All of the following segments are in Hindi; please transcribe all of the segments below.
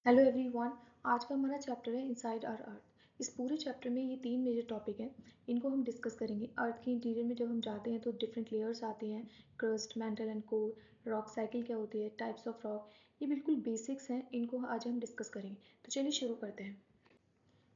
Hello everyone. आज का हमारा चैप्टर है इनसाइड आवर अर्थ। इस पूरे चैप्टर में ये 3 मेजर टॉपिक हैं, इनको हम डिस्कस करेंगे। अर्थ के इंटीरियर में जब हम जाते हैं तो डिफरेंट लेयर्स आते हैं, crust, mantle and core, rock cycle क्या होती है, टाइप्स ऑफ रॉक। ये बिल्कुल बेसिक्स हैं, इनको आज हम डिस्कस करेंगे। तो चलिए शुरू करते हैं।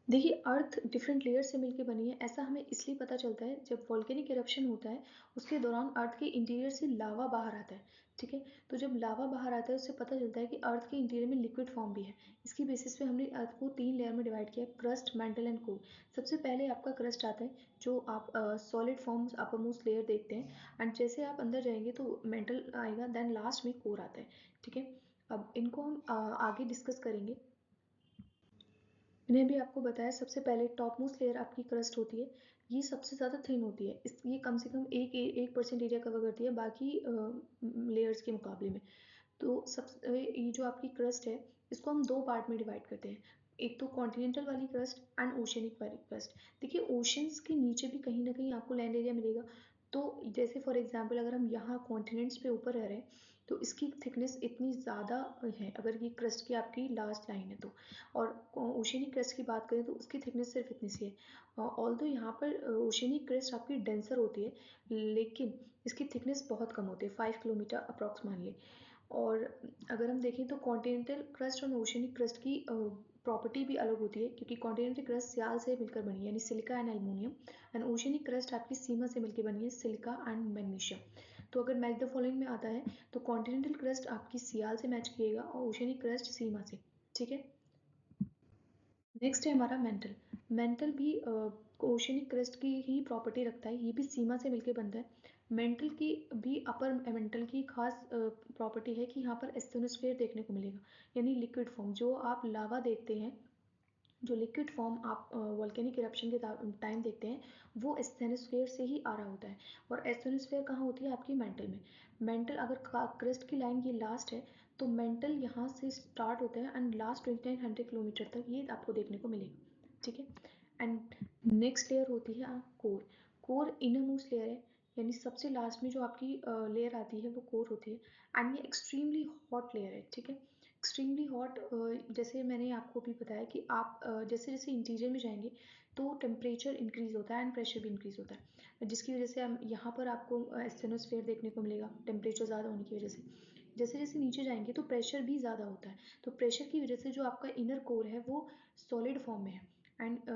देखिए, अर्थ डिफरेंट लेयर से मिलकर बनी है। ऐसा हमें इसलिए पता चलता है, जब वोल्केनिक इरप्शन होता है उसके दौरान अर्थ के इंटीरियर से लावा बाहर आता है। ठीक है, तो जब लावा बाहर आता है उससे पता चलता है कि अर्थ के इंटीरियर में लिक्विड फॉर्म भी है। इसकी बेसिस पे हमने अर्थ को 3 लेयर में डिवाइड किया है, क्रस्ट, मैंटल एंड कोर। सबसे पहले आपका क्रस्ट आता है, जो आप solid forms upper most layer देखते हैं, एंड जैसे आप अंदर जाएंगे तो मेंटल आएगा, देन लास्ट में कोर आता है। ठीक है, अब इनको हम आगे डिस्कस करेंगे। मैंने भी आपको बताया, सबसे पहले टॉप मोस्ट लेयर आपकी क्रस्ट होती है। ये सबसे ज़्यादा थिन होती है, ये कम से कम 1% एरिया कवर करती है बाकी लेयर्स के मुकाबले में। तो सबसे ये जो आपकी क्रस्ट है, इसको हम 2 पार्ट में डिवाइड करते हैं। एक तो कॉन्टिनेंटल वाली क्रस्ट एंड ओशियनिक वाली क्रस्ट। देखिए, ओशंस के नीचे भी कहीं ना कहीं आपको लैंड एरिया मिलेगा। तो जैसे फॉर एग्जांपल, अगर हम यहाँ कॉन्टिनेंट्स पे ऊपर रह रहे हैं तो इसकी थिकनेस इतनी ज़्यादा है, अगर ये क्रस्ट की आपकी लास्ट लाइन है तो। और ओशियनिक क्रस्ट की बात करें तो उसकी थिकनेस सिर्फ इतनी सी है। ऑल्दो यहाँ पर ओशियनिक क्रस्ट आपकी डेंसर होती है, लेकिन इसकी थिकनेस बहुत कम होती है, 5 किलोमीटर अप्रॉक्स मान लें। और अगर हम देखें तो कॉन्टिनेंटल क्रस्ट और ओशियनिक क्रस्ट की प्रॉपर्टी भी अलग होती है, क्योंकि कॉन्टिनेंटल क्रस्ट सियाल से मिलकर बनी है, यानी silica and aluminium, and oceanic crust आपकी सीमा से मिलकर बनी है, सिलिका एंड मैग्नीशियम। तो अगर मैच द फॉलोइंग में आता है तो कॉन्टिनेंटल क्रस्ट आपकी सियाल से मैच किएगा और ओशियनिक क्रस्ट सीमा से। ठीक है, नेक्स्ट है हमारा मेंटल। मेंटल भी ओशियनिक क्रस्ट की ही प्रॉपर्टी रखता है, ये भी सीमा से मिलकर बनता है। मेंटल की भी अपर मेंटल की खास प्रॉपर्टी है कि यहाँ पर एस्थेनोस्फेयर देखने को मिलेगा, यानी लिक्विड फॉर्म। जो आप लावा देखते हैं, जो लिक्विड फॉर्म आप वोल्केनिक इरप्शन के टाइम देखते हैं, वो एस्थेनोस्फेयर से ही आ रहा होता है। और एस्थेनोस्फेयर कहाँ होती है? आपकी मेंटल में। मेंटल अगर क्रिस्ट की लाइन ये लास्ट है, तो मेंटल यहाँ से स्टार्ट होता है एंड लास्ट 2900 किलोमीटर तक ये आपको देखने को मिलेगा। ठीक है, एंड नेक्स्ट लेयर होती है core. Core inner most layer है, यानी सबसे लास्ट में जो आपकी लेयर आती है वो कोर होती है, एंड ये एक्सट्रीमली हॉट लेयर है। ठीक है, एक्सट्रीमली हॉट, जैसे मैंने आपको भी बताया कि आप जैसे जैसे इंटीरियर में जाएंगे तो टेम्परेचर इंक्रीज होता है एंड प्रेशर भी इंक्रीज होता है, जिसकी वजह से हम यहाँ पर आपको एस्थेनोस्फेयर देखने को मिलेगा टेम्परेचर ज़्यादा होने की वजह से। जैसे जैसे नीचे जाएंगे तो प्रेशर भी ज़्यादा होता है, तो प्रेशर की वजह से जो आपका इनर कोर है वो सॉलिड फॉर्म में है, एंड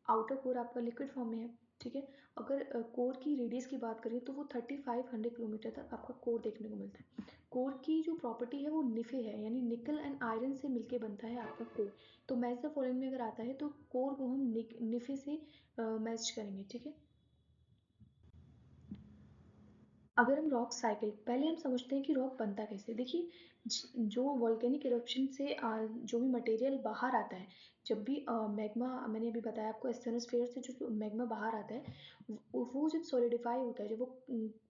आउटर कोर आपका लिक्विड फॉर्म में है। ठीक है, अगर कोर की रेडियस की बात करें तो वो 3500 किलोमीटर तक आपका कोर देखने को मिलता है। कोर की जो प्रॉपर्टी है वो निफे है, यानी निकल एंड आयरन से मिलके बनता है आपका कोर। तो मैच द फॉलोइंग में अगर आता है तो कोर को हम निफे से मैच करेंगे। ठीक है, अगर हम रॉक साइकिल, पहले हम समझते हैं कि रॉक बनता कैसे। देखिए, जो वॉल्केनिक इरप्शन से जो भी मटेरियल बाहर आता है, जब भी मैग्मा, मैंने अभी बताया आपको, एस्थेनोस्फेयर से जो मैग्मा बाहर आता है, वो जब सॉलिडिफाई होता है, जब वो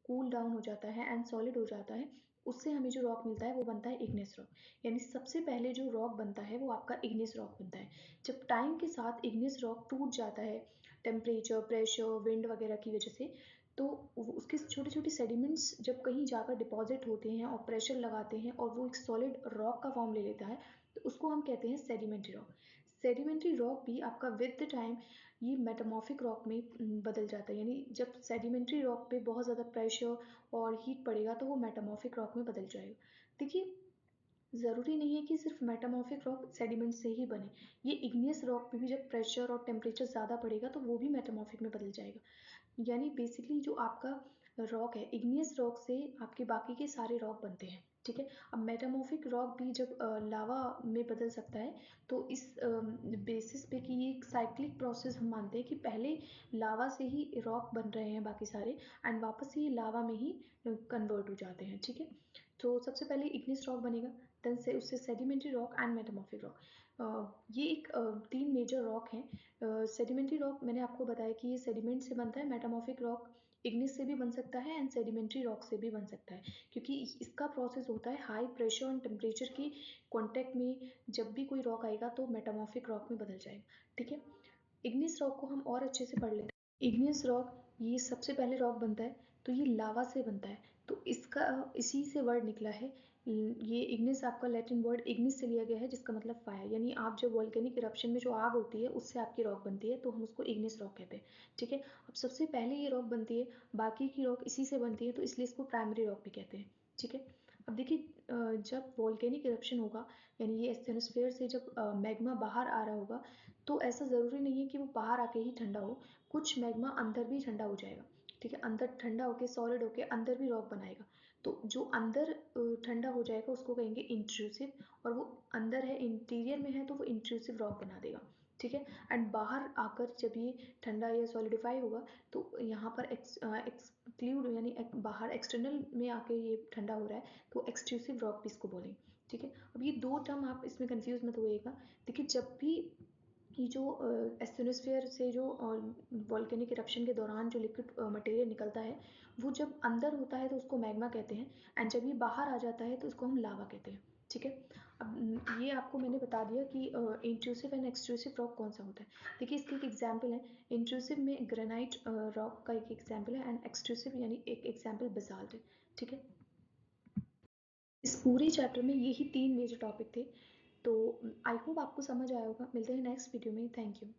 कूल डाउन हो जाता है एंड सॉलिड हो जाता है, उससे हमें जो रॉक मिलता है वो बनता है इग्नियस रॉक। यानी सबसे पहले जो रॉक बनता है वो आपका इग्नियस रॉक बनता है। जब टाइम के साथ इग्नियस रॉक टूट जाता है, टेम्परेचर, प्रेशर, विंड वगैरह की वजह से, तो उसके छोटे छोटे सेडिमेंट्स जब कहीं जाकर डिपॉजिट होते हैं और प्रेशर लगाते हैं और वो एक सॉलिड रॉक का फॉर्म ले लेता है, तो उसको हम कहते हैं सेडिमेंट्री रॉक। सेडिमेंट्री रॉक भी आपका विद द टाइम ये मेटामॉर्फिक रॉक में बदल जाता है, यानी जब सेडिमेंट्री रॉक पे बहुत ज़्यादा प्रेशर और हीट पड़ेगा तो वो मेटामॉर्फिक रॉक में बदल जाएगा। देखिए, ज़रूरी नहीं है कि सिर्फ मेटामॉर्फिक रॉक सेडिमेंट से ही बने, ये इग्नियस रॉक पे भी जब प्रेशर और टेम्परेचर ज़्यादा पड़ेगा तो वो भी मेटामॉर्फिक में बदल जाएगा। यानी बेसिकली जो आपका रॉक है, इग्नियस रॉक से आपके बाकी के सारे रॉक बनते हैं। ठीक है, अब मेटामॉर्फिक रॉक भी जब लावा में बदल सकता है, तो इस बेसिस पे कि ये एक साइक्लिक प्रोसेस हम मानते हैं कि पहले लावा से ही रॉक बन रहे हैं बाकी सारे, एंड वापस से ये लावा में ही कन्वर्ट हो जाते हैं। ठीक है, तो सबसे पहले इग्नियस रॉक बनेगा, देन से उससे sedimentary rock and metamorphic rock. ये एक 3 मेजर रॉक हैं। सेडिमेंट्री रॉक मैंने आपको बताया कि ये सेडिमेंट से बनता है, मेटामॉर्फिक रॉक इग्निस से भी बन सकता है एंड सेडिमेंट्री रॉक से भी बन सकता है, क्योंकि इसका प्रोसेस होता है हाई प्रेशर और टेम्परेचर की कांटेक्ट में। जब भी कोई रॉक आएगा तो मेटामॉर्फिक रॉक में बदल जाएगा। ठीक है, इग्निस रॉक को हम और अच्छे से पढ़ लेते हैं। इग्नियस रॉक, ये सबसे पहले रॉक बनता है तो ये लावा से बनता है, तो इसका इसी से वर्ड निकला है ये इग्निस आपका लैटिन वर्ड इग्निस से लिया गया है, जिसका मतलब फायर, यानी आप जब वॉल्केनिक इरप्शन में जो आग होती है उससे आपकी रॉक बनती है, तो हम उसको इग्निस रॉक कहते हैं। ठीक है, अब सबसे पहले ये रॉक बनती है, बाकी की रॉक इसी से बनती है, तो इसलिए इसको प्राइमरी रॉक भी कहते हैं। ठीक है, अब देखिए जब वॉल्केनिक इरप्शन होगा, यानी ये एस्थेनोस्फेयर से जब मैग्मा बाहर आ रहा होगा, तो ऐसा ज़रूरी नहीं है कि वो बाहर आके ही ठंडा हो, कुछ मैग्मा अंदर भी ठंडा हो जाएगा। ठीक है, अंदर ठंडा होके सॉलिड होके अंदर भी रॉक बनाएगा। तो जो अंदर ठंडा हो जाएगा उसको कहेंगे इंट्रूसिव, और वो अंदर है, इंटीरियर में है, तो वो इंट्रूसिव रॉक बना देगा। ठीक है, एंड बाहर आकर जब ये ठंडा या सॉलिडिफाई होगा, तो यहाँ पर एक्सक्लूड यानी बाहर एक्सटर्नल में आके ये ठंडा हो रहा है, तो एक्सट्रूसिव रॉक भी इसको बोलेंगे। ठीक है, अब ये दो टर्म आप इसमें कंफ्यूज मत होइएगा। देखिए जब भी ये जो एस्थेनोस्फेयर से जो वॉल्केनिक इरप्शन के दौरान जो लिक्विड मटेरियल निकलता है, वो जब अंदर होता है तो उसको मैग्मा कहते हैं, एंड जब ये बाहर आ जाता है तो उसको हम लावा कहते हैं। ठीक है, अब ये आपको मैंने बता दिया कि इंट्रूसिव एंड एक्सट्रूसिव रॉक कौन सा होता है। देखिए इसके एक एग्जाम्पल है, इंट्रूसिव में ग्रेनाइट रॉक का एक एग्जाम्पल है, एंड एक्सट्रूसिव यानी एक एग्जाम्पल बेसाल्ट है। ठीक है, इस पूरे चैप्टर में यही 3 मेजर टॉपिक थे। तो आई होप आपको समझ आया होगा। मिलते हैं नेक्स्ट वीडियो में। Thank you.